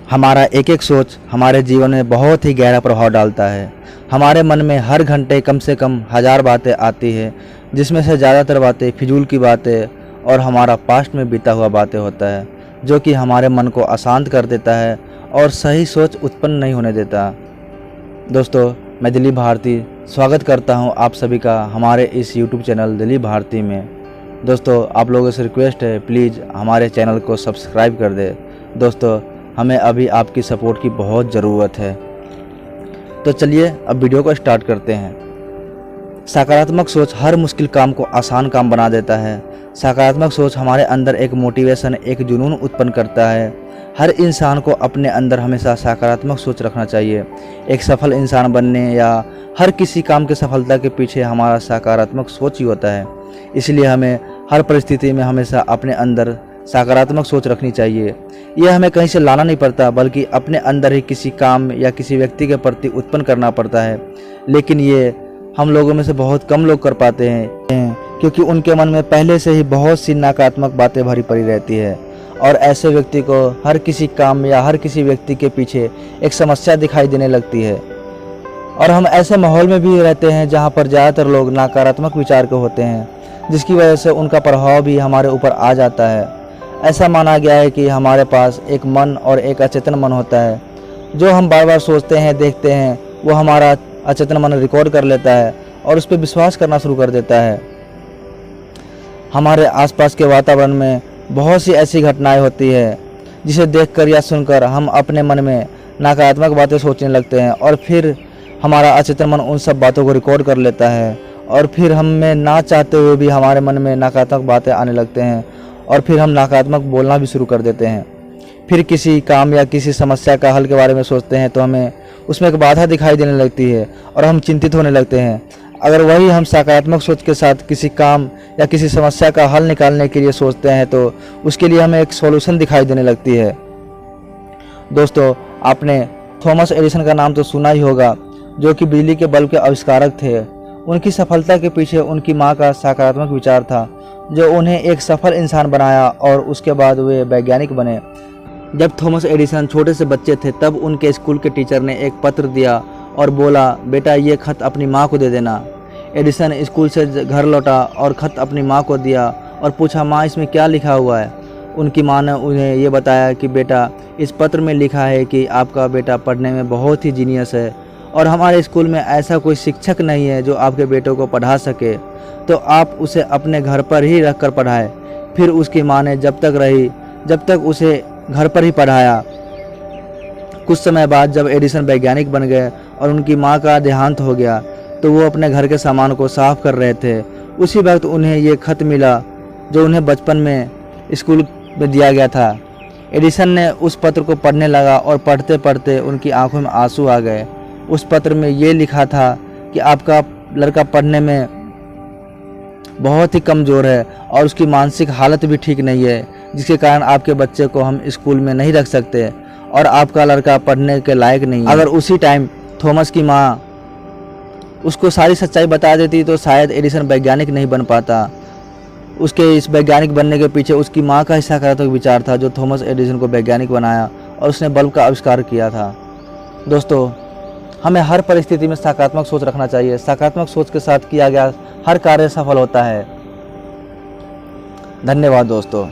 हमारा एक एक सोच हमारे जीवन में बहुत ही गहरा प्रभाव डालता है। हमारे मन में हर घंटे कम से कम 1000 बातें आती है, जिसमें से ज़्यादातर बातें फिजूल की बातें और हमारा पास्ट में बीता हुआ बातें होता है, जो कि हमारे मन को अशांत कर देता है और सही सोच उत्पन्न नहीं होने देता। दोस्तों, मैं दिलीप भारती स्वागत करता हूं आप सभी का हमारे इस यूट्यूब चैनल दिलीप भारती में। दोस्तों, आप लोगों से रिक्वेस्ट है, प्लीज़ हमारे चैनल को सब्सक्राइब कर दे। दोस्तों, हमें अभी आपकी सपोर्ट की बहुत ज़रूरत है। तो चलिए अब वीडियो को स्टार्ट करते हैं। सकारात्मक सोच हर मुश्किल काम को आसान काम बना देता है। सकारात्मक सोच हमारे अंदर एक मोटिवेशन, एक जुनून उत्पन्न करता है। हर इंसान को अपने अंदर हमेशा सकारात्मक सोच रखना चाहिए। एक सफल इंसान बनने या हर किसी काम की सफलता के पीछे हमारा सकारात्मक सोच ही होता है। इसलिए हमें हर परिस्थिति में हमेशा अपने अंदर सकारात्मक सोच रखनी चाहिए। यह हमें कहीं से लाना नहीं पड़ता, बल्कि अपने अंदर ही किसी काम या किसी व्यक्ति के प्रति उत्पन्न करना पड़ता है। लेकिन ये हम लोगों में से बहुत कम लोग कर पाते हैं, क्योंकि उनके मन में पहले से ही बहुत सी नकारात्मक बातें भरी पड़ी रहती है और ऐसे व्यक्ति को हर किसी काम या हर किसी व्यक्ति के पीछे एक समस्या दिखाई देने लगती है। और हम ऐसे माहौल में भी रहते हैं जहाँ पर ज़्यादातर लोग नकारात्मक विचार के होते हैं, जिसकी वजह से उनका प्रभाव भी हमारे ऊपर आ जाता है। ऐसा माना गया है कि हमारे पास एक मन और एक अचेतन मन होता है। जो हम बार बार सोचते हैं, देखते हैं, वो हमारा अचेतन मन रिकॉर्ड कर लेता है और उस पर विश्वास करना शुरू कर देता है। हमारे आसपास के वातावरण में बहुत सी ऐसी घटनाएं होती है जिसे देखकर या सुनकर हम अपने मन में नकारात्मक बातें सोचने लगते हैं और फिर हमारा अचेतन मन उन सब बातों को रिकॉर्ड कर लेता है और फिर हमें ना चाहते हुए भी हमारे मन में नकारात्मक बातें आने लगते हैं और फिर हम नकारात्मक बोलना भी शुरू कर देते हैं। फिर किसी काम या किसी समस्या का हल के बारे में सोचते हैं तो हमें उसमें एक बाधा दिखाई देने लगती है और हम चिंतित होने लगते हैं। अगर वही हम सकारात्मक सोच के साथ किसी काम या किसी समस्या का हल निकालने के लिए सोचते हैं तो उसके लिए हमें एक सॉल्यूशन दिखाई देने लगती है। दोस्तों, आपने थॉमस एडिसन का नाम तो सुना ही होगा, जो कि बिजली के बल्ब के आविष्कारक थे। उनकी सफलता के पीछे उनकी मां का सकारात्मक विचार था, जो उन्हें एक सफल इंसान बनाया और उसके बाद वे वैज्ञानिक बने। जब थॉमस एडिसन छोटे से बच्चे थे, तब उनके स्कूल के टीचर ने एक पत्र दिया और बोला, बेटा ये खत अपनी माँ को दे देना। एडिसन स्कूल से घर लौटा और खत अपनी माँ को दिया और पूछा, माँ इसमें क्या लिखा हुआ है? उनकी माँ ने उन्हें ये बताया कि बेटा, इस पत्र में लिखा है कि आपका बेटा पढ़ने में बहुत ही जीनियस है और हमारे स्कूल में ऐसा कोई शिक्षक नहीं है जो आपके बेटों को पढ़ा सके, तो आप उसे अपने घर पर ही रख कर पढ़ाएं। फिर उसकी माँ ने जब तक उसे घर पर ही पढ़ाया। कुछ समय बाद जब एडिसन वैज्ञानिक बन गए और उनकी माँ का देहांत हो गया, तो वो अपने घर के सामान को साफ कर रहे थे। उसी वक्त उन्हें ये खत मिला जो उन्हें बचपन में स्कूल में दिया गया था। एडिसन ने उस पत्र को पढ़ने लगा और पढ़ते पढ़ते उनकी आंखों में आंसू आ गए। उस पत्र में ये लिखा था कि आपका लड़का पढ़ने में बहुत ही कमज़ोर है और उसकी मानसिक हालत भी ठीक नहीं है, जिसके कारण आपके बच्चे को हम स्कूल में नहीं रख सकते और आपका लड़का पढ़ने के लायक नहीं है। अगर उसी टाइम थॉमस की माँ उसको सारी सच्चाई बता देती तो शायद एडिसन वैज्ञानिक नहीं बन पाता। उसके इस वैज्ञानिक बनने के पीछे उसकी माँ का ही सकारात्मक विचार था, जो थॉमस एडिसन को वैज्ञानिक बनाया और उसने बल्ब का आविष्कार किया था। दोस्तों, हमें हर परिस्थिति में सकारात्मक सोच रखना चाहिए। सकारात्मक सोच के साथ किया गया हर कार्य सफल होता है। धन्यवाद दोस्तों।